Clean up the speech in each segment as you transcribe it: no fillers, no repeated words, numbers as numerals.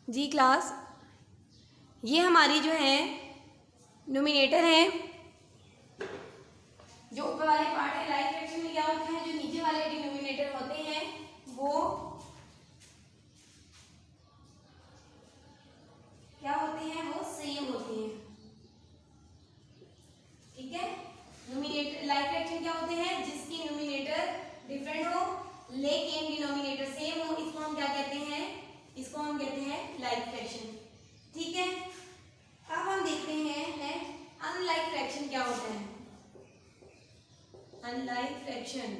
जी class, ये हमारी जो है नोमिनेटर है। जो ऊपर वाले पार्ट है लाइक फ्रैक्शन में क्या होता है, जो नीचे वाले डिनोमिनेटर होते हैं वो क्या होते हैं, वो सेम होते हैं। ठीक है, नोमिनेटर लाइक फ्रैक्शन क्या होते हैं, जिसकी नोमिनेटर डिफरेंट हो लेकिन डिनोमिनेटर सेम हो, इसको हम क्या कहते हैं, इसको हम कहते हैं लाइक फ्रैक्शन। ठीक है, अब हम देखते हैं अनलाइक फ्रैक्शन क्या होता है। अनलाइक फ्रैक्शन,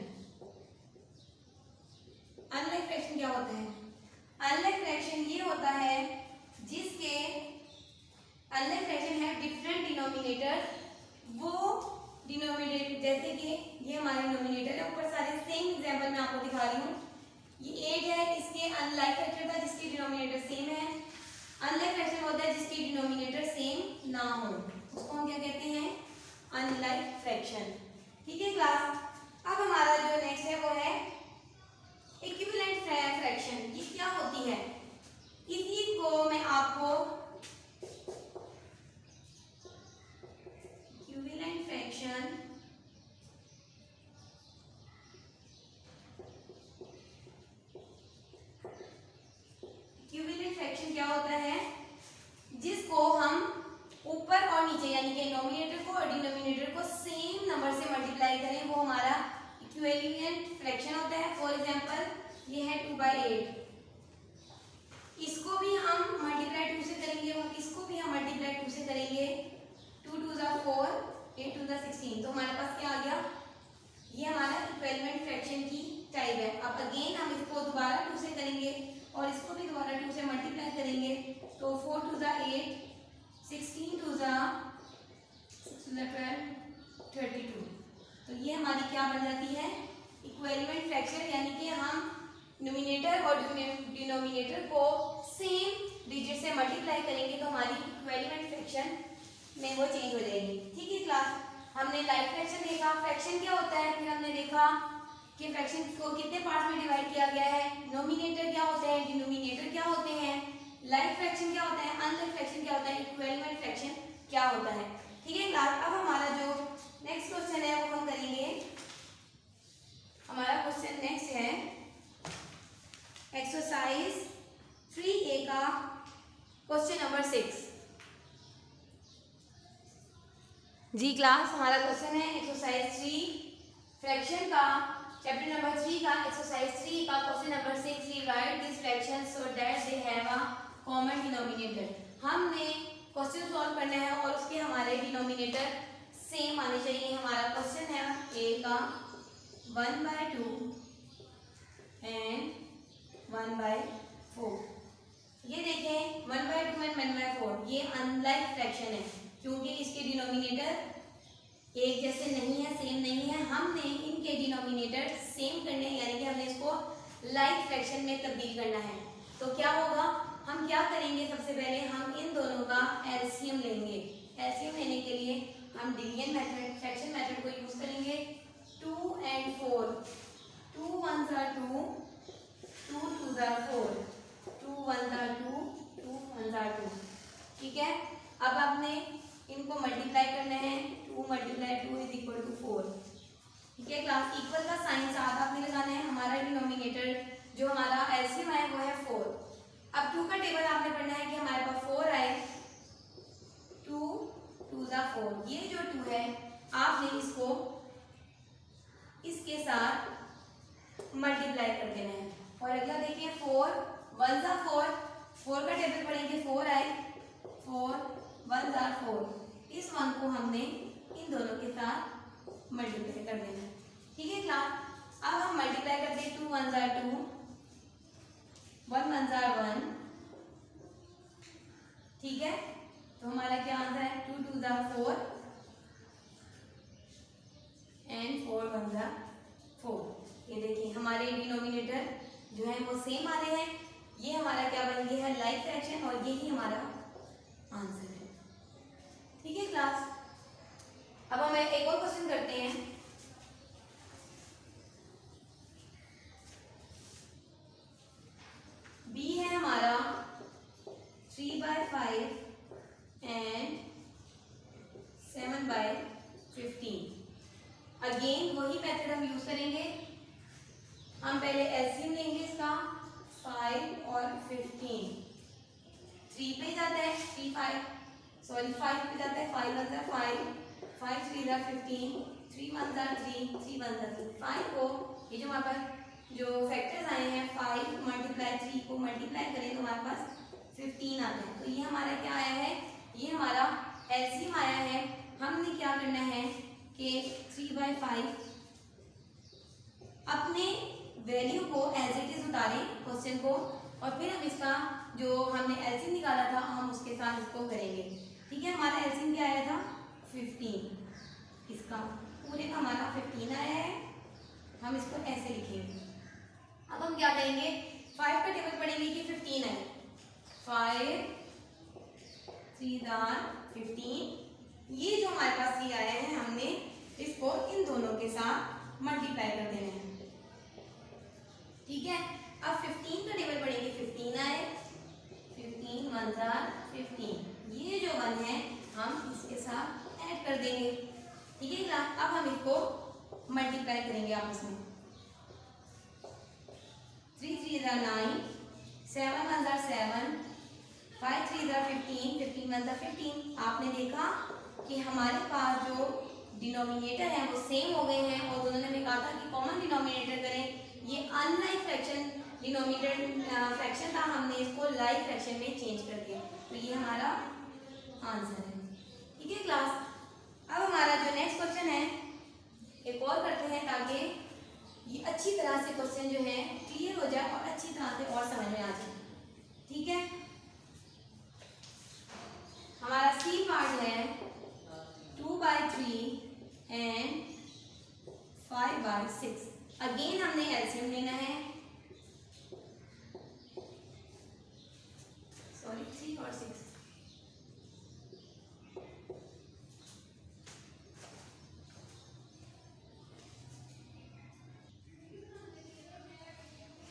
अनलाइक फ्रैक्शन क्या होता है, अनलाइक फ्रैक्शन ये होता है जिसके अनलाइक फ्रैक्शन है डिफरेंट डिनोमिनेटर, वो डिनोमिनेटर जैसे कि ये हमारे डिनोमिनेटर है, ऊपर सारे सेम एग्जांपल मैं आपको दिखा रही हूँ। ये 8 है, इसके अनलाइक फ्रैक्शन था जिसकी डिनोमिनेटर सेम है। अनलाइक फ्रैक्शन होता है जिसकी डिनोमिनेटर सेम ना हो, उसको हम क्या कहते हैं, अनलाइक फ्रैक्शन। ठीक है क्लास, अब हमारा जो नेक्स्ट है वो है इक्विवेलेंट फ्रैक्शन। ये क्या होती है, इसी को मैं आपको इक्विवेलेंट फ्रैक्शन क्या होता है, जिसको हम ऊपर और नीचे यानी कि नोमिनेटर को और डिनोमिनेटर को सेम नंबर से मल्टीप्लाई करें, वो हमारा इक्विवेलेंट फ्रैक्शन होता है। फॉर एग्जांपल ये है 2/8, इसको भी हम मल्टीप्लाई 2 से करेंगे और इसको भी हम मल्टीप्लाई 2 से करेंगे। 2 2 ज़ा 4, 8 2 ज़ा 16, तो हमारे पास क्या आ गया, ये हमारा इक्विवेलेंट फ्रैक्शन की टाइप है। अब अगेन हम इसको दोबारा 2 से करेंगे और इसको भी दोबारा 2 से मल्टीप्लाई करेंगे, तो 4 2 ज़ा 8, 16 2 ज़ा 12, 32, तो ये हमारी क्या बन जाती है, इक्विवेलेंट फ्रैक्शन, यानी कि हम नोमिनेटर और डिनोमिनेटर को सेम डिजिट से मल्टीप्लाई करेंगे तो हमारी इक्विवेलेंट फ्रैक्शन में वो चेंज हो जाएगी। ठीक है क्लास, हमने लाइक फ्रैक्शन देखा, फ्रैक्शन क्या होता है, फिर हमने देखा कि फ्रैक्शन को कितने पार्ट्स में डिवाइड किया गया है, नोमिनेटर क्या होते हैं, डिनोमिनेटर क्या होते हैं, लाइक फ्रैक्शन क्या होता है, अनलाइक फ्रैक्शन क्या होता है, इक्विवेलेंट फ्रैक्शन क्या होता है। ठीक है क्लास, अब हमारा जो नेक्स्ट क्वेश्चन है वो हम करेंगे। हमारा क्वेश्चन नेक्स्ट है एक्सरसाइज 3A का क्वेश्चन नंबर 6। जी क्लास, हमारा क्वेश्चन है एक्सरसाइज 3 फ्रैक्शन का, चैप्टर नंबर 3 का एक्सरसाइज 3 का question number 6। Right this fraction so that they have a common denominator. हमने क्वेश्चन सॉल्व करना है और उसके हमारे डिनोमिनेटर सेम आने चाहिए। हमारा क्वेश्चन है ए का 1/2 एंड 1/4। ये देखें 1/2 एंड 1/4 ये अनलाइक फ्रैक्शन है क्योंकि इसके डिनोमिनेटर एक जैसे नहीं है, सेम नहीं है। हमने इनके डिनोमिनेटर सेम करने हैं, यानी कि हमने इसको लाइक फ्रैक्शन में तब्दील करना है। तो क्या होगा, हम क्या करेंगे, सबसे पहले हम इन दोनों का एलसीएम लेंगे। एलसीएम लेने के लिए हम डिवीजन मेथड, फ्रैक्शन मेथड को यूज करेंगे। 2 and 4, 2 1s are 2, 2 2s are 4, 2 1s are 2, 2 1s are 2। ठीक है, अब आपने इनको मल्टीप्लाई करना है, 2 × 2 = 4। ठीक है क्लास, इक्वल का साइन साथ आपने लगाना है। हमारा डिनोमिनेटर जो हमारा एलसीएम आए वो है 4। अब 2 का टेबल आपने पढ़ना है कि हमारे पास 4 आए, 2 2 ज़ा 4। ये जो 2 है आपने इसको इसके साथ मल्टीप्लाई कर देना है। और अगला देखिए 4 1 ज़ा 4, 4 का टेबल पढ़ेंगे, 4 आए, 4 1 ज़ा 4। इस 1 को हमने इन दोनों के साथ मल्टीप्लाई कर देना है। ठीक है क्लास, अब हम मल्टीप्लाई करते हैं, 2 1s are 2, 1 1s are 1। ठीक है, तो हमारा क्या आंसर है, 2 2s are 4 and 4 1s are 4। ये देखिए हमारे डिनोमिनेटर जो है वो सेम आ रहे हैं। ये हमारा क्या बन गया है, लाइक फ्रैक्शन, और यही हमारा आंसर है। ठीक है क्लास, अब हम एक और क्वेश्चन करते हैं। बी है हमारा 3/5 एंड 7/15। अगेन वही मेथड हम यूज करेंगे। हम पहले एलसीएम लेंगे इसका 5 और 15। 3 पे जाता है 5 पे जाता है 5 1 5 5 3 15 3 1 3 3 1 3 5 को ये जो हमारे पास जो फैक्टर्स आए हैं 5 मल्टीप्लाई 3 को मल्टीप्लाई करें तो हमारे पास 15 आता है। तो ये हमारा क्या आया है, ये हमारा एलसीएम आया है। हमने क्या करना है कि 3/5 अपने वैल्यू को एज इट इज उतारें क्वेश्चन को, और फिर हम इसका जो हमने एलसीएम निकाला था हम उसके साथ इसको करेंगे। ठीक है, हमारा एलसीएम क्या आया था 15, इसका पूरे का हमारा 15 आया है। हम इसको ऐसे लिखेंगे। अब हम क्या करेंगे, 5 का टेबल पढ़ेंगे कि 15 है। 5 3 15, ये जो हमारे पास ये आया है हमने इसको इन दोनों के साथ मल्टीप्लाई कर देना है। ठीक है, अब 15 का टेबल पढ़ेंगे 15 आए 15 1 15, ये जो 1 है हम इसके साथ ऐड कर देंगे। ठीक है ना, अब हम इसको मल्टीप्लाई करेंगे आपस में। 3 3 9 7 1 7 5 3 15 15 1 15। आपने देखा कि हमारे पास जो डिनोमिनेटर है वो सेम हो गए हैं, और दोनों ने हमें कहा था कि कॉमन डिनोमिनेटर करें। ये अनलाइक फ्रैक्शन डिनोमिनेटर फ्रैक्शन था, हमने इसको लाइक फ्रैक्शन में चेंज कर दिया। तो ये हमारा आंसर है। ठीक है क्लास, अब हमारा जो नेक्स्ट क्वेश्चन है एक और करते हैं ताकि ये अच्छी तरह से क्वेश्चन जो है क्लियर हो जाए और अच्छी तरह से और समझ में आ जाए। ठीक है, हमारा सी पार्ट है 2/3 एंड 5/6। अगेन हमने एलसीएम लेना है, सॉरी 3 और 6।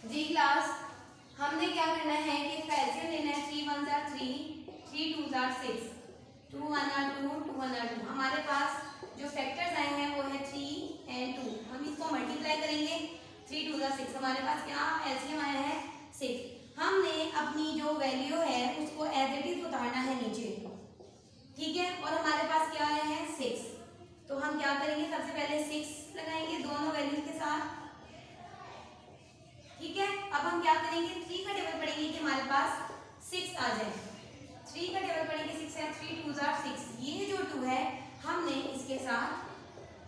जी क्लास, हमने क्या करना है कि एलसीएम लेना है। 3 1 3 3 2 6 2 1 2 2 1 2। हमारे पास जो फैक्टर्स आए हैं वो है 3 एंड 2। हम इसको मल्टीप्लाई करेंगे 3 2 6। हमारे पास क्या एलसीएम आया है 6। हमने अपनी जो वैल्यू है उसको एज इट इज उतारना है नीचे। ठीक है, और हमारे पास क्या आया है 6। तो हम क्या करेंगे, सबसे पहले 6 लगाएंगे दोनों वैल्यूज के साथ। ठीक है, अब हम क्या करेंगे, 3 का टेबल पढ़ेंगे कि हमारे पास 6 आ जाए। 3 का टेबल पढ़ेंगे 6 है 3 2 6। ये जो 2 है हमने इसके साथ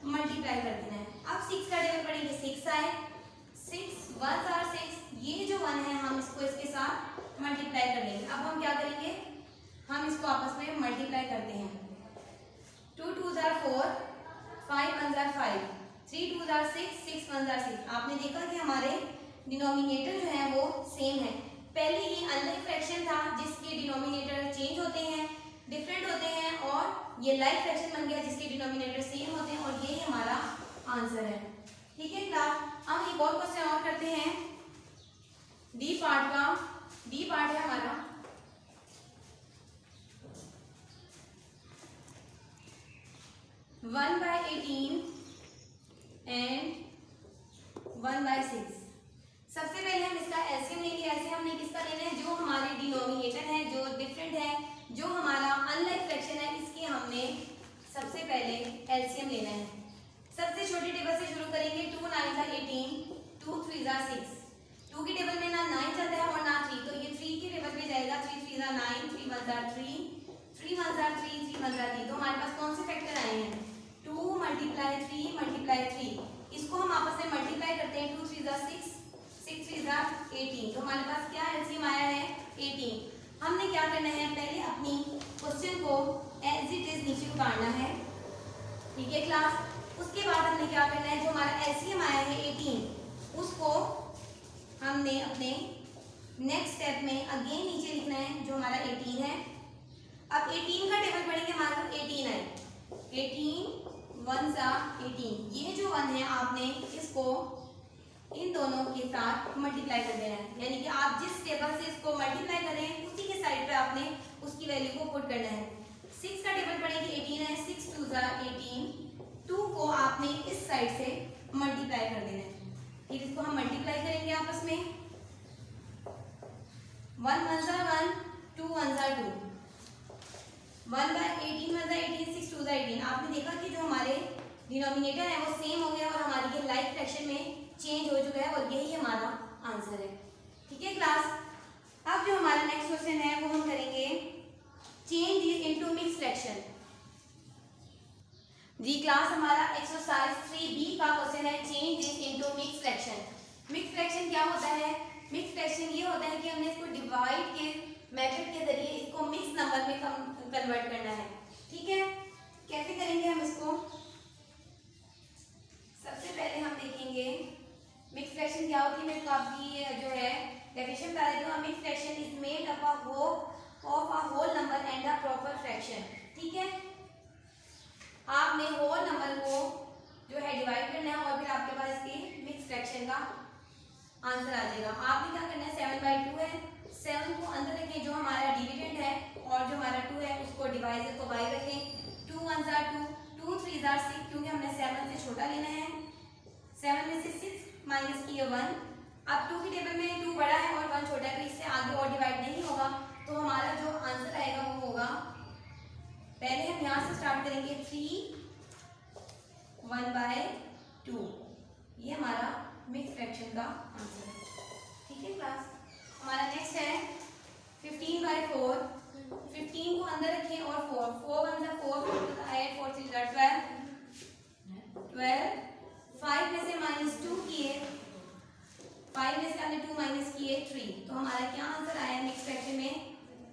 मल्टीप्लाई कर देना है। अब 6 का टेबल पढ़ेंगे 6 आए 6 1 6। ये जो 1 है हम इसको इसके साथ मल्टीप्लाई कर लेंगे। अब हम क्या करेंगे, हम इसको आपस में मल्टीप्लाई करते हैं। 2 2 4 5 1 5 3 2 6 6 1 6। आपने देखा कि हमारे डिनोमिनेटर जो है वो सेम है। पहले ये अनलाइक फ्रैक्शन था जिसके डिनोमिनेटर चेंज होते हैं, डिफरेंट होते हैं, और ये लाइक फ्रैक्शन बन गया जिसके डिनोमिनेटर सेम होते हैं, और ये हमारा आंसर है। ठीक है क्लास, हम एक और क्वेश्चन और करते हैं डी पार्ट का। डी पार्ट है हमारा 1/18 एंड 1/6। सबसे पहले हम इसका एलसीएम लेंगे। एलसीएम हमने किसका लेना है, जो हमारे डिनोमिनेटर है, जो डिफरेंट है, जो हमारा अनलाइक फ्रैक्शन है, इसकी हमने सबसे पहले एलसीएम लेना है। सबसे छोटे टेबल से शुरू करेंगे। 2 9 18 2 3 6। 2 के टेबल में ना 9 चलता है और ना 3, तो ये 3 के टेबल पे जाएगा। 3 3 9 3 1 3 3 1 3 3 1 3। तो हमारे पास कौन से फैक्टर आए हैं, 2 × 3 × 3। इसको हम आपस में मल्टीप्लाई करते हैं। 2 3 6 6 3 18। तो हमारे पास क्या एलसीएम आया है 18। हमने क्या करना है, पहले अपनी क्वेश्चन को एज इट इज नीचे उतारना है। ठीक है क्लास, उसके बाद हमने क्या करना है, जो हमारा एलसीएम आया है 18 उसको हमने अपने नेक्स्ट स्टेप में अगेन नीचे लिखना है, जो हमारा 18 है। अब 18 का टेबल पढ़ेंगे, हमारे पास 18 आए 18 1 18। ये जो 1 है आपने इसको इन दोनों के साथ मल्टीप्लाई कर देना है, यानी कि आप जिस टेबल से इसको मल्टीप्लाई करें उसी के साइड पे आपने उसकी वैल्यू को पुट करना है। 6 का टेबल पड़ेगी 18 है, 6 2 18, 2 को आपने इस साइड से मल्टीप्लाई कर देना है। फिर इसको हम मल्टीप्लाई करेंगे आपस में, 1 1 1, 2 1 2, 1 बाय 18 1 18, 6 2 18। आपने देखा कि जो हमारे डिनोमिनेटर है वो सेम हो गया और हमारी ये लाइक फ्रैक्शन में चेंज हो चुका है और यही हमारा आंसर है। ठीक है क्लास, अब जो हमारा नेक्स्ट क्वेश्चन है वो हम करेंगे change this into mix fraction. जी क्लास, हमारा एक्सरसाइज 3B का क्वेश्चन है change this into mix fraction. Mix fraction क्या होता है? मिक्स फ्रैक्शन ये होता है कि हमने इसको डिवाइड के मेथड के जरिए इसको मिक्स नंबर में कन्वर्ट करना है। ठीक है, कैसे करेंगे हम इसको? सबसे पहले हम देखेंगे मिक्स फ्रैक्शन क्या होती है। मैं आपकी जो है डेफिनेशन बता देती हूँ। Mix fraction is made up of a whole number and a proper fraction. ठीक है, आपने होल नंबर को जो है डिवाइड करना है और फिर आपके पास इसकी मिक्स फ्रैक्शन का आंसर आ जाएगा। आपने क्या करना है, 7/2 है, 7 को अंदर रखें जो हमारा डिविडेंड है और जो हमारा 2 है उसको डिवाइजर को बाहर रखें। 2 1 2, 2 3 6, क्योंकि हमने 7 से छोटा लेना है। 7 में से 6 माइनस किए 1। अब 2 की टेबल में 2 बड़ा है और 1 छोटा है, तो इससे आगे और डिवाइड नहीं होगा। तो हमारा जो आंसर आएगा वो होगा, पहले हम यहाँ से स्टार्ट करेंगे 3 1/2। ये हमारा मिक्स फ्रैक्शन का आंसर है। ठीक है क्लास, हमारा नेक्स्ट है 15/4। 15 को अंदर रखें और 4 4 1 4, 4 3 12, 12। 5 में से -2 किए, 5 में से हमने 2 माइनस किए 3। तो हमारा क्या आंसर आया मिक्स फ्रैक्शन में?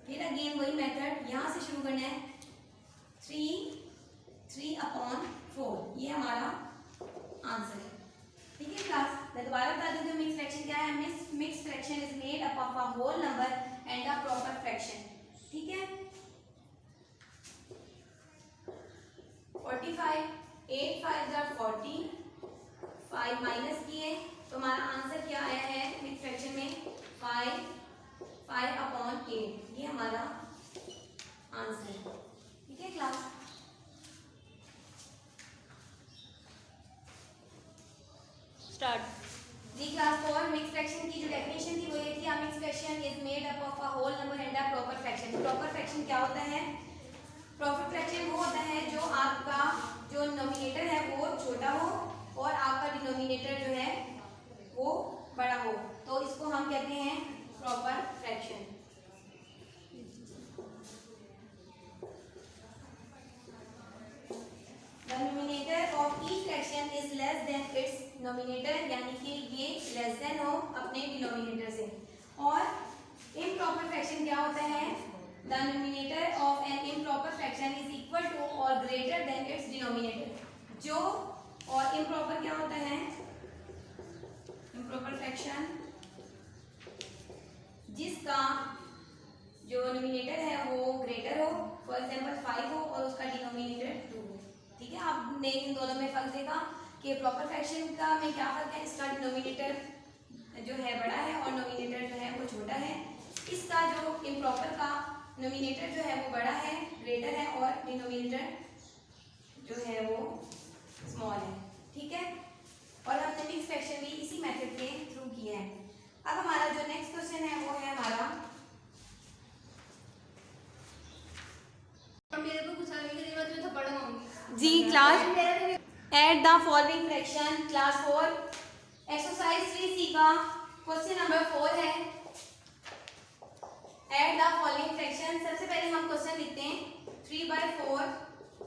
फिर अगेन वही मेथड यहाँ से शुरू करना है, 3/4, ये हमारा आंसर है। ठीक है क्लास, मैं दोबारा बता देती हूँ मिक्स फ्रैक्शन क्या है। Mix fraction is made up of a whole number and a proper fraction. ठीक है, 45, 8 5 40, 5 माइनस किए, तो हमारा आंसर क्या आया है मिक्स फ्रैक्शन में? 5/8, ये हमारा आंसर है। ठीक है क्लास, स्टार्ट। जी क्लास 4 मिक्स फ्रैक्शन की जो डेफिनेशन थी वो ये थी, mix fraction is made up of a whole number and a proper fraction. Proper fraction क्या होता है? प्रॉपर फ्रैक्शन वो होता है जो आपका जो नोमिनेटर है वो छोटा हो और आपका डिनोमिनेटर जो है वो बड़ा हो, तो इसको हम कहते हैं proper fraction. The numerator of each fraction is less than its denominator, यानी कि ये लेस देन हो अपने डिनोमिनेटर से। और इम्प्रॉपर फ्रैक्शन क्या होता है? The numerator of an improper fraction is equal to or greater than its denominator। जो और इम्प्रॉपर क्या होता है? इम्प्रॉपर फ्रैक्शन जिसका जो नोमिनेटर है वो ग्रेटर हो, फॉर एग्जांपल 5 हो और उसका डिनोमिनेटर 2 हो। ठीक है, आपने इन दोनों में फर्क देखा कि प्रॉपर फ्रैक्शन का में क्या फर्क है? इसका डिनोमिनेटर जो है बड़ा है और नोमिनेटर जो है वो छोटा है। इसका जो इम्प्रॉपर का नोमिनेटर जो है वो बड़ा है, ग्रेटर है, और डिनोमिनेटर जो है वो स्मॉल है। ठीक है, और हमने मिक्स फ्रैक्शन भी इसी मेथड के थ्रू किया है। अब हमारा जो नेक्स्ट क्वेश्चन है वो है हमारा, मेरे को कुछ आने के बाद मैं थप्पड़ मारूंगी। जी class, at the following fraction, class 4 exercise 3C का क्वेश्चन नंबर 4 है। एट द फॉलोइंग फ्रैक्शन, सबसे पहले हम क्वेश्चन लिखते हैं 3/4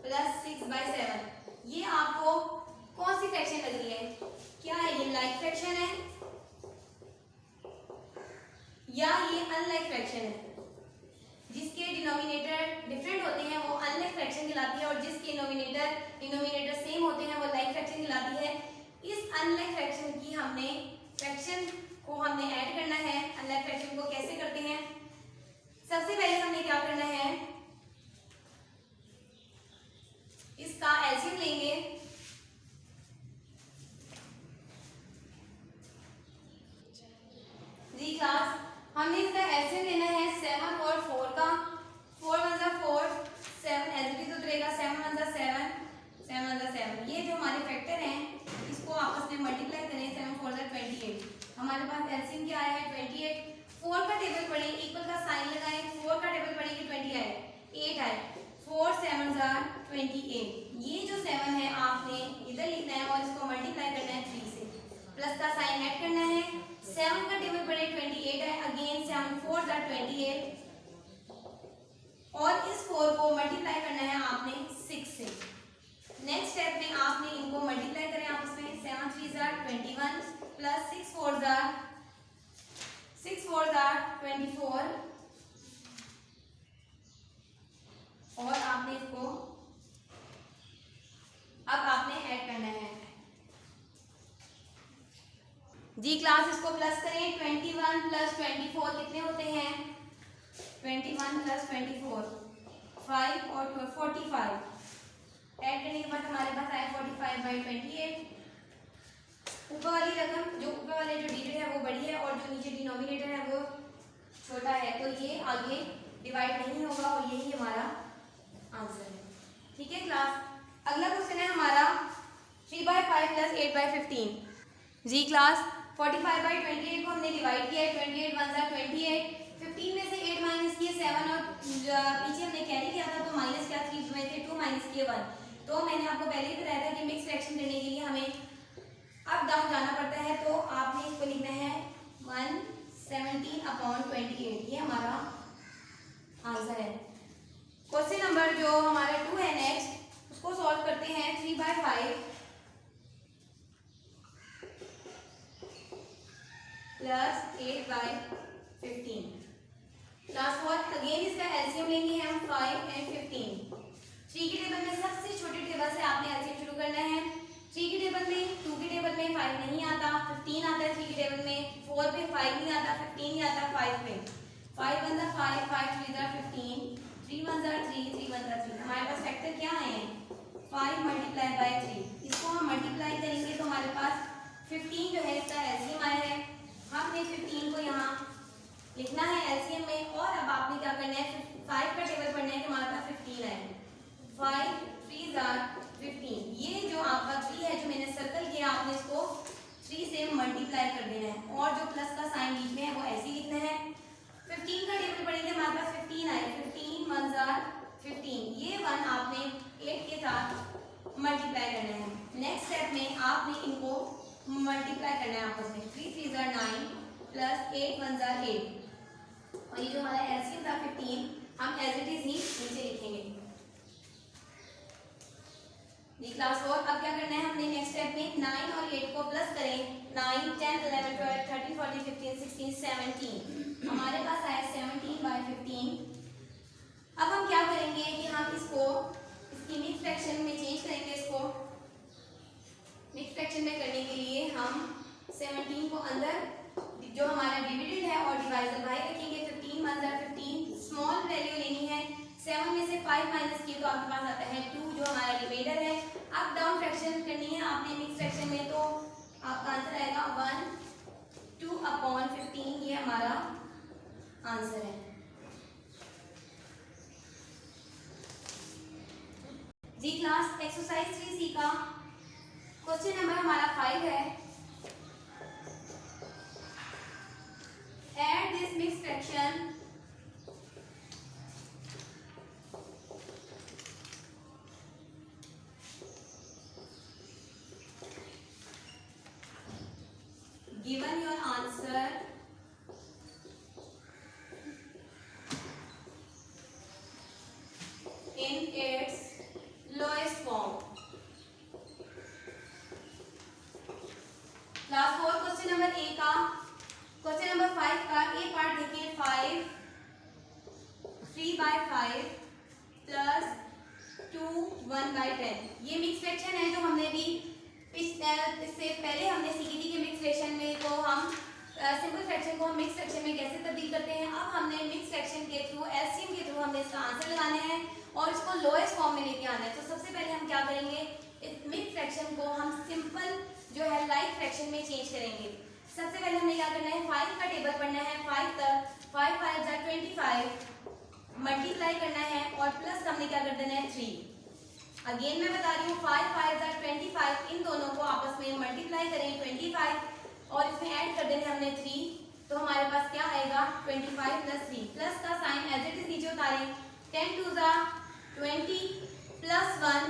+ 6/7। ये आपको कौन सी फ्रैक्शन लग रही है? क्या है ये? लाइक फ्रैक्शन है या ये अनलाइक फ्रैक्शन है? जिसके डिनोमिनेटर डिफरेंट होते हैं वो अनलाइक फ्रैक्शन कहलाती है और जिसके डिनोमिनेटर सेम होते हैं वो लाइक फ्रैक्शन कहलाती है। इस अनलाइक फ्रैक्शन की हमने फ्रैक्शन को हमने ऐड करना है। अनलाइक फ्रैक्शन को कैसे करते हैं? सबसे पहले हमने क्या करना है, इसका एलसीएम लेंगे। जी क्लास, हमने इसका एलसीएम लेना है 7 और 4 का। 7 वन 7। ये जो हमारे फैक्टर हैं इसको आपस में मल्टीप्लाई करें, 7 4 28। हमारे पास एलसीएम क्या आया है 28। 4 का टेबल पढ़े, इक्वल का साइन लगाएं, 4 का टेबल पढ़े कि 20 आए, 8 आए, 4 7 28। ये जो 7 है आपने इधर लिखना है और इसको मल्टीप्लाई करना है 3 से, प्लस का साइन ऐड करना है। 7 का टेबल पढ़े 28 है, अगेन 7 4 28 और इस 4 को मल्टीप्लाई करना है आपने 6 से। नेक्स्ट स्टेप में आपने इनको मल्टीप्लाई करें आपस में, 7 3 21 प्लस 6 4 24 और आपने इसको अब आपने ऐड करना है जी क्लास। इसको प्लस करें, 21 प्लस 24 कितने होते हैं 21 प्लस 24 5 और 45। ऐड करने के बाद हमारे पास आया 45/28। ऊपर वाली रकम जो ऊपर वाले जो डिजिट है वो बड़ी है और जो नीचे डिनोमिनेटर है वो छोटा है, तो ये आगे डिवाइड नहीं होगा और यही हमारा आंसर है। ठीक है क्लास। अगला क्वेश्चन है हमारा 3/5 प्लस 8/15। जी क्लास 45/28 को हमने डिवाइड किया है, 28 1 28, 15 में से 8 माइनस किए 7 और पीछे हमने कैरी किया था तो माइनस क्या 3 में से 2 माइनस किए 1। तो मैंने आपको पहले ही बताया था कि मिक्स फ्रैक्शन करने के लिए हमें अप डाउन जाना पड़ता है, तो आपने इसको लिखना है 117/28। ये हमारा आंसर है। क्वेश्चन नंबर जो हमारा 2 है नेक्स्ट, उसको सॉल्व करते हैं। 3/5 प्लस 8/15 क्लास 4। अगेन इसका एलसीएम लेंगे हम 5 और 15। 3 के टेबल में सबसे छोटे टेबल से आपने एलसीएम शुरू करना है। 3 के टेबल में 2 के टेबल में 5 नहीं आता, 15 आता है 3 के टेबल में, 4 पे 5 नहीं आता, 15 नहीं आता 5 पे। 5 1 5 5 3 15, 3 1 3 3 1 3। हमारे पास फैक्टर क्या आए हैं 5 × 3। इसको हम मल्टीप्लाई करेंगे तो हमारे पास 15 जो है इसका एलसीएम आया है। हमने 15 को यहाँ लिखना है एलसीएम में और अब आपने क्या करना है 5 का टेबल पढ़ना है कि हमारे पास 15 आए। 5 3 15। ये जो आपका 3 है जो मैंने सर्कल किया आपने इसको 3 से मल्टीप्लाई कर देना है और जो प्लस का साइन बीच में है वो ऐसे ही लिखना है। 15 का टेबल पढ़ेंगे हमारे पास 15 आए, 15 1 15। ये 1 आपने 8 के साथ मल्टीप्लाई करना है। नेक्स्ट स्टेप में आपने इनको मल्टीप्लाई करना है आपस में। 3 3 9 प्लस 8 1 8 और ये जो हमारा एलसीएम था 15 हम एज इट इज ही नीचे लिखेंगे। क्लास 4। अब क्या करना है हमने नेक्स्ट स्टेप में 9 और 8 को प्लस करें। 9 10 11 12 13 14 15 16 17। हमारे पास आया 17/15। अब हम क्या करेंगे कि हम इसको इसकी मिक्स फ्रैक्शन में चेंज करेंगे। इसको मिक्स फ्रैक्शन में करने के लिए हम 17 को अंदर जो हमारा डिविडेंड है और डिवाइजर बाहर रखेंगे। 15 1 15 स्मॉल वैल्यू लेनी है। 7 में से 5 माइनस किए तो आपके पास आता है 2 जो हमारा रिमाइंडर है। अब डाउन फ्रैक्शन करनी है आपने मिक्स फ्रैक्शन में, तो आपका आंसर आएगा 1 2/15। ये हमारा आंसर है। जी क्लास एक्सरसाइज 3C का क्वेश्चन नंबर हमारा 5 है। Add this mixed fraction given your answer in its lowest form। Class 4 question number A का क्वेश्चन नंबर 5 का ए पार्ट देखिए। 5 3/5 प्लस 2 1/10। ये मिक्स फ्रैक्शन है जो हमने भी इससे पहले हमने सीखी थी कि मिक्स फ्रैक्शन में तो हम सिंपल फ्रैक्शन को हम मिक्स फ्रैक्शन में कैसे तब्दील करते हैं। अब हमने मिक्स फ्रैक्शन के थ्रू एलसीएम के थ्रू हमने इसका आंसर लगाना है और इसको लोएस्ट फॉर्म में लेके आना है। तो सबसे पहले हम क्या करेंगे, इस मिक्स फ्रैक्शन को हम सिंपल जो है लाइक फ्रैक्शन में चेंज करेंगे। सबसे पहले हमें क्या करना है 5 का टेबल पढ़ना है। 5 तक 5 5 25 मल्टीप्लाई करना है और प्लस हमने क्या कर देना है 3। अगेन मैं बता रही हूँ 5 5 जार 25, इन दोनों को आपस में मल्टीप्लाई करें 25 और इसमें ऐड कर देंगे हमने 3, तो हमारे पास क्या आएगा 25 प्लस 3, प्लस का साइन एज इट इज नीचे उतारें, 10 2 जार 20 प्लस 1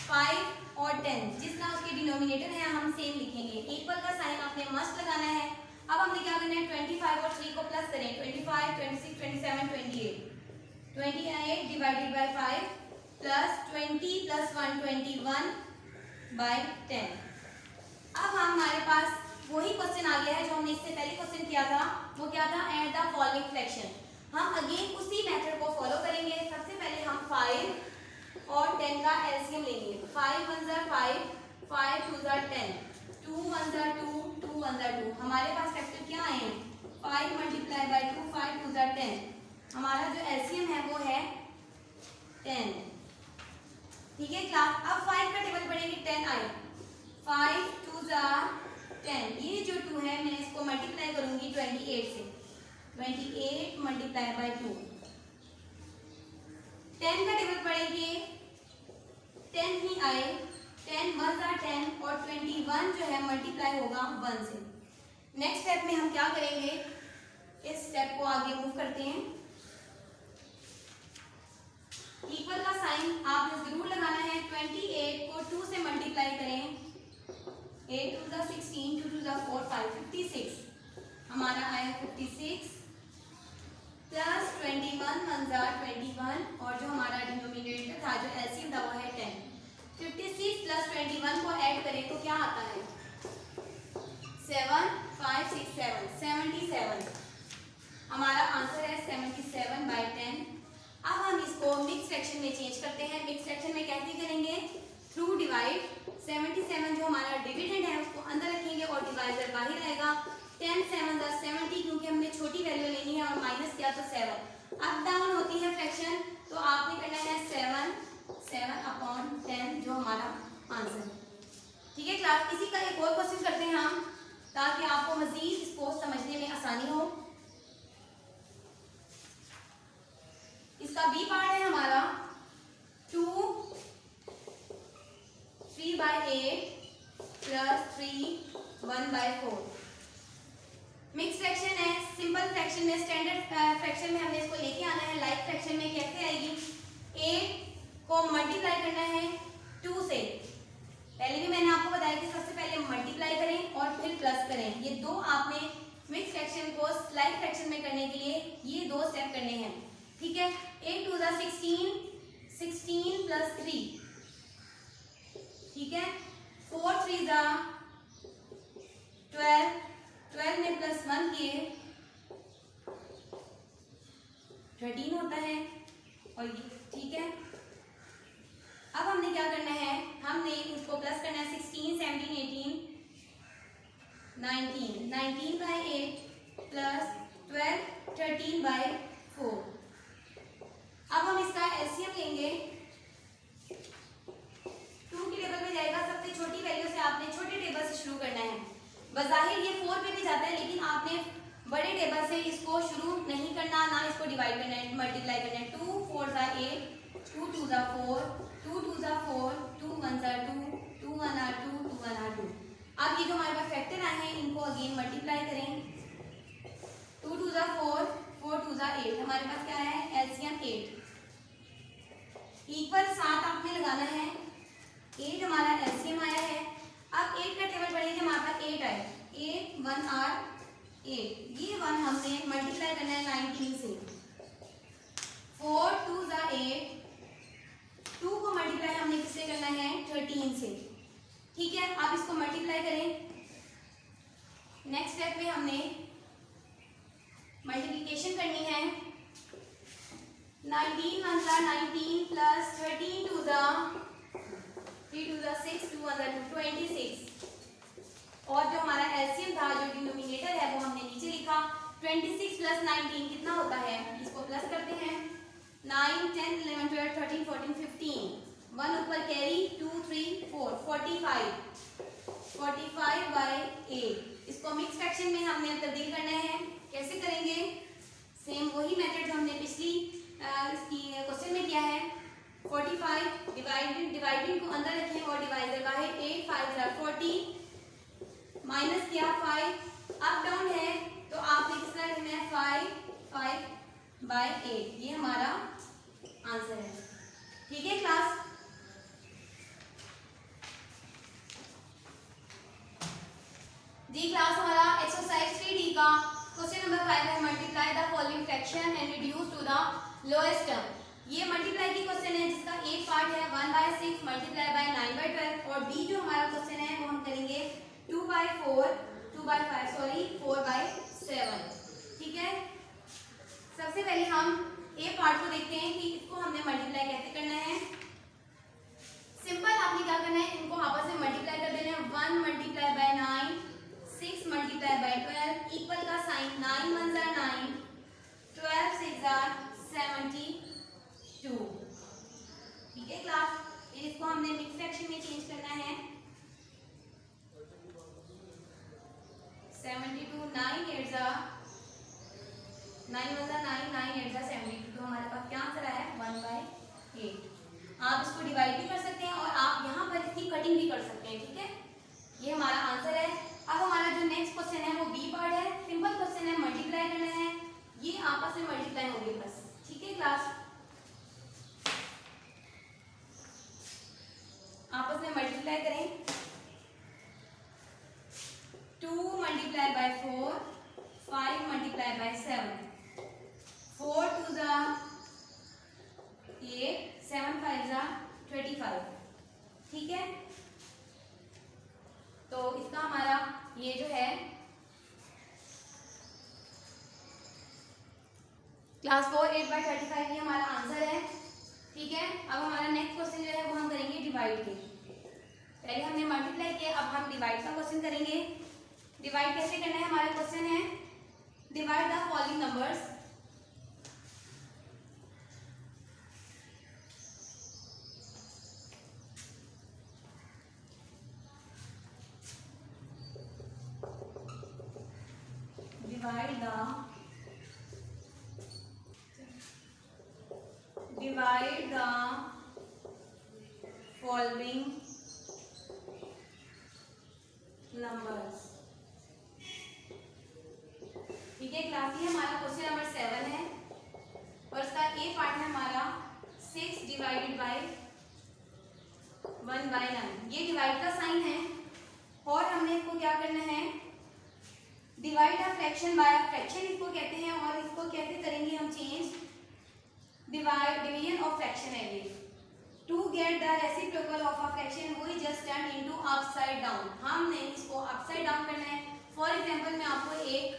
5 और 10, जिसका उसके डिनोमिनेटर है हम सेम लिखेंगे। इक्वल का साइन आपने मस्ट लगाना है। अब हमने क्या करना है 25 और 3 को प्लस करें, 25 26 27 28, 28 divided by 5 plus 20 plus 1 21 by 10। अब हमारे पास वही क्वेश्चन आ गया है जो हमने इससे पहले क्वेश्चन किया था, वो क्या था, ऐड द फॉलोइंग फ्रैक्शन। हम अगेन उसी मेथड को फॉलो करेंगे। सबसे पहले हम 5 और 10 का एलसीएम लेंगे। 5 1 जार 5, 5 2 जार 10, 2 1 जार 2, 2 1 जार 2। हमारे पास फैक्टर क्या आए हैं 5 मल्टीप्लाई बाय 2, 5 2 जार 10। हमारा जो एलसीएम है वो है 10। ठीक है क्लास। अब 5 का टेबल पढ़ेंगे, 10 आए, 5 2 जार 10, ये जो 2 है मैं इसको मल्टीप्लाई करूंगी 28 से, 28 मल्टीप्लाई बाय 2। 10 का टेबल पढ़ेंगे, 10 ही आए, 10 1 जार 10 और 21 जो है मल्टीप्लाई होगा 1 से। नेक्स्ट स्टेप में हम क्या करेंगे, इस स्टेप को आगे मूव करते हैं। इक्वल का साइन आपने जरूर लगाना है। 28 को 2 से मल्टीप्लाई करें, 8 2 जार 16, 2 2 जार 4 5 56, हमारा आया 56 प्लस 21 1 जार 21 और जो हमारा डिनोमिनेटर था जो एलसीएम था वो है 10। 56 प्लस 21 को ऐड करें तो क्या आता है 7 5 6 7 77, हमारा आंसर है 77 बाय 10। अब हम इसको मिक्स फ्रैक्शन में चेंज करते हैं। मिक्स फ्रैक्शन में कैसे करेंगे, थ्रू डिवाइड। 77 जो हमारा डिविडेंड है उसको अंदर रखेंगे और डिवाइजर बाहर आएगा। 10 7 जार 70, क्योंकि हमने छोटी वैल्यू लेनी है और माइनस किया तो 7। अप डाउन होती है फ्रैक्शन, तो आपने करना है 7 अपॉन 10 जो हमारा आंसर है। ठीक है क्लास। इसी का एक और क्वेश्चन करते हैं हम, ताकि आपको मजीद इसको समझने में आसानी हो। इसका बी पार्ट है हमारा 2 3 by 8 plus 3 1 by 4। Mix fraction है, सिंपल फ्रैक्शन में, स्टैंडर्ड फ्रैक्शन में हमने इसको लेके आना है। लाइक फ्रैक्शन में कैसे आएगी, 8 को मल्टीप्लाई करना है 2 से। पहले भी मैंने आपको बताया कि सबसे पहले मल्टीप्लाई करें और फिर प्लस करें। ये दो आपने मिक्स फ्रैक्शन को स्लाइड फ्रैक्शन में करने के लिए ये दो स्टेप करने हैं। ठीक है। 8 2 जार 16, 16 प्लस 3, ठीक है। 4 3 जार 12, 12 में प्लस 1 किए 13 होता है और ये, ठीक है। अब हमने क्या करना है, हमने इसको प्लस करना है 16 17 18 19, 19 बाय 8 प्लस 12 13 बाय 4। अब हम इसका एलसीएम लेंगे, 2 की टेबल में जाएगा। सबसे छोटी वैल्यू से आपने छोटे टेबल से शुरू करना है। बज़ाहिर ये 4 पे भी जाता है, लेकिन आपने बड़े टेबल से इसको शुरू नहीं करना, ना इसको डिवाइड करना है, मल्टीप्लाई करना है। 2 4 jar 8, 2 2 jar 4, 2 2 jar 4, 2 1 jar 2, 2 1 jar 2, 2 1 jar 2। अब ये जो हमारे पास फैक्टर आए हैं इनको अगेन मल्टीप्लाई करें। 2 2 जार 4, 4 2 जार 8, हमारे पास क्या है एलसीएम 8। इक्वल 7 आपने लगाना है, 8 हमारा एलसीएम आया है। अब 8 का टेबल पढ़ेंगे, हमारे पास 8 आए, 8 1 आर 8, ये 1 हमने मल्टीप्लाई करना है 19 से। 4 2 जार 8, 2 को मल्टीप्लाई हमने किससे करना है 13 से। ठीक है। आप इसको मल्टीप्लाई करें। नेक्स्ट स्टेप में हमने मल्टीप्लिकेशन करनी है। 19 1 jar 19 plus 13 2 jar 3 2 jar 6, 2 1 jar 2, 26। और जो हमारा एलसीएम था, जो डिनोमिनेटर है, वो हमने नीचे लिखा। 26 प्लस 19 कितना होता है, इसको प्लस करते हैं। 9 10 11 12 13 14 15, 1 ऊपर कैरी, 2 3 4 45 बाय 8। इसको मिक्स फ्रैक्शन में हमने तब्दील करना है। कैसे करेंगे, सेम वही मेथड जो हमने पिछली इसकी क्वेश्चन में किया है। 45 अंदर रखें और डिवाइजर बाहर, 8 5 जार 40, माइनस किया 5, अप डाउन है तो आपने किस तरह लिखना है 5/8, ये हमारा आंसर है। ठीक है क्लास, जी क्लास हमारा एक्सरसाइज 3D का क्वेश्चन नंबर 5 है, multiply the following fraction and reduce to the lowest term. ये मल्टीप्लाई की क्वेश्चन है जिसका एक पार्ट है 1/6 मल्टीप्लाई बाय 9/12 और बी जो हमारा क्वेश्चन है वो हम करेंगे 4/7। ठीक है, सबसे पहले हम ए पार्ट को देखते हैं कि इसको हमने मल्टीप्लाई कैसे करना है। सिंपल आपने क्या करना है, इनको आपस में मल्टीप्लाई कर देना है। 1 multiply by 9, 6 multiply by 12 equal का साइन, 9 1 जार 9, 12 6 जार 72। ठीक है क्लास, इसको हमने मिक्स फ्रैक्शन में चेंज करना है। 72 9 8 जार 9 1 जार 9 9 8 जार 72, तो हमारे पास क्या आंसर आया है 1/8। आप इसको डिवाइड भी कर सकते हैं और आप यहाँ पर इसकी कटिंग भी कर सकते हैं। ठीक है, ये हमारा आंसर है। अब हमारा जो नेक्स्ट क्वेश्चन है वो बी पार्ट है, सिंपल क्वेश्चन है, मल्टीप्लाई करना है, ये आपस में मल्टीप्लाई होंगे बस। ठीक है क्लास, आपस में मल्टीप्लाई करें। 2 multiply by 4, 5 multiply by 7, 4 2 jar 8, 7 5 jar 25। ठीक है, तो इसका हमारा ये जो है क्लास 4 8/35 ये हमारा आंसर है। ठीक है, अब हमारा नेक्स्ट क्वेश्चन जो है वो हम करेंगे डिवाइड के। पहले हमने मल्टीप्लाई किया, अब हम डिवाइड का क्वेश्चन करेंगे। डिवाइड कैसे करना है, हमारा क्वेश्चन है divide the following numbers. divide the following numbers। ठीक है क्लास, ये हमारा क्वेश्चन नंबर 7 है और इसका ए पार्ट है हमारा 6 डिवाइडेड बाय 1/9। ये डिवाइड का साइन है और हमने इसको क्या करना है, divide a fraction by a fraction इसको कहते हैं। और इसको कैसे करेंगे हम चेंज, डिवीजन ऑफ फ्रैक्शन है ये। To get the reciprocal of a fraction we just turn into upside down. हमने इसको अपसाइड डाउन करना है। फॉर एग्जांपल मैं आपको एक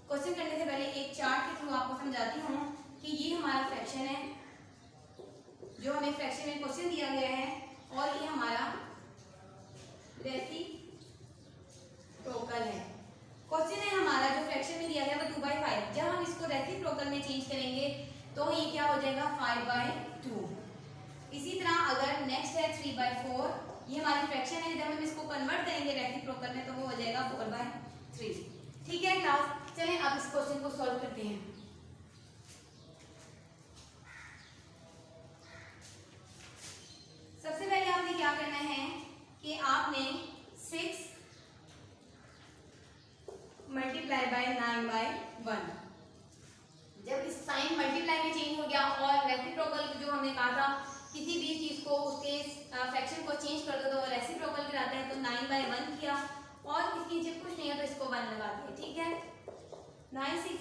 क्वेश्चन करने से पहले एक चार्ट के थ्रू आपको समझाती हूँ कि ये हमारा फ्रैक्शन है जो हमें फ्रैक्शन में क्वेश्चन दिया गया है और ये हमारा रेसिप्रोकल है। क्वेश्चन है हमारा जो फ्रैक्शन में दिया गया वो 2/5। जब हम इसको रेसिप्रोकल में चेंज करेंगे तो ये क्या हो जाएगा 5/2। इसी तरह अगर नेक्स्ट है 3/4, ये हमारी फ्रैक्शन है, जब हम इसको कन्वर्ट करेंगे रेसिप्रोकल में तो वो हो जाएगा 4/3। ठीक है क्लास, चलें अब इस क्वेश्चन को सॉल्व करते हैं। सबसे पहले आपने क्या करना है कि आपने 6 मल्टीप्लाई बाय 9/1। जब इस साइन मल्टीप्लाई में चेंज हो गया और रेसिप्रोकल जो हमने कहा था किसी भी चीज को उसके फ्रैक्शन को चेंज कर दो तो रेसिप्रोकल कराता है, तो 9/1 किया और इसके नीचे कुछ नहीं है तो इसको 1 लगा दिया। ठीक है, 9 6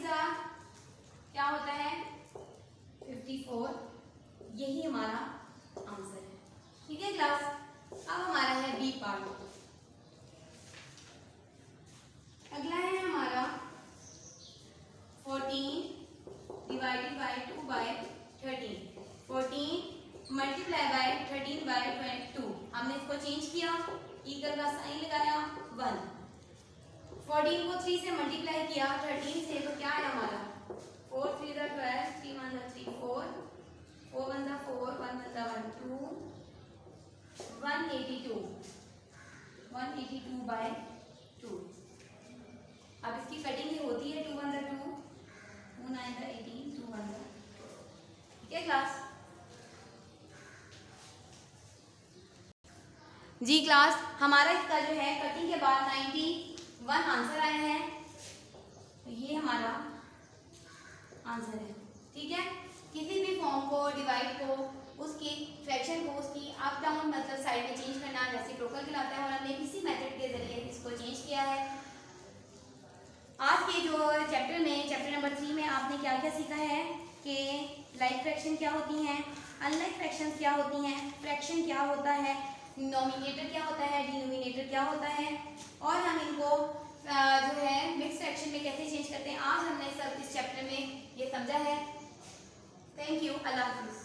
क्या होता है 54, यही हमारा आंसर है। ठीक है क्लास, अब हमारा है बी पार्ट। अगला है हमारा 14 डिवाइडेड बाय 2/13। 14 multiply by 13/2। हमने इसको चेंज किया, इक्वल का साइन लगाया 1। 14 को 3 से मल्टीप्लाई किया 13 से, तो क्या है हमारा 4 3 12, 3 1 3 4, 4 1 4, 1 1 2, 182 182/2। अब इसकी कटिंग ही होती है 2 1 2, 2 9 18, 2 1। ठीक है क्लास, जी क्लास, हमारा इसका जो है कटिंग के बाद 91 आंसर आया है, तो ये हमारा आंसर है। ठीक है, किसी भी फॉर्म को, डिवाइड को, उसकी फ्रैक्शन को उसकी अप डाउन मतलब साइड में चेंज करना रेसिप्रोकल कहलाता है, और हमने इसी मेथड के जरिए इसको चेंज किया है। आज के जो चैप्टर में, चैप्टर नंबर 3 में आपने क्या क्या सीखा है कि लाइक फ्रैक्शन क्या होती हैं, अनलाइक फ्रैक्शन क्या होती हैं, फ्रैक्शन क्या होता है, डिनोमिनेटर क्या होता है, डिनोमिनेटर क्या होता है, और हम इनको जो है मिक्स फ्रैक्शन में कैसे चेंज करते हैं। आज हमने सब इस चैप्टर में ये समझा है। थैंक यू, अल्लाह हाफिज़।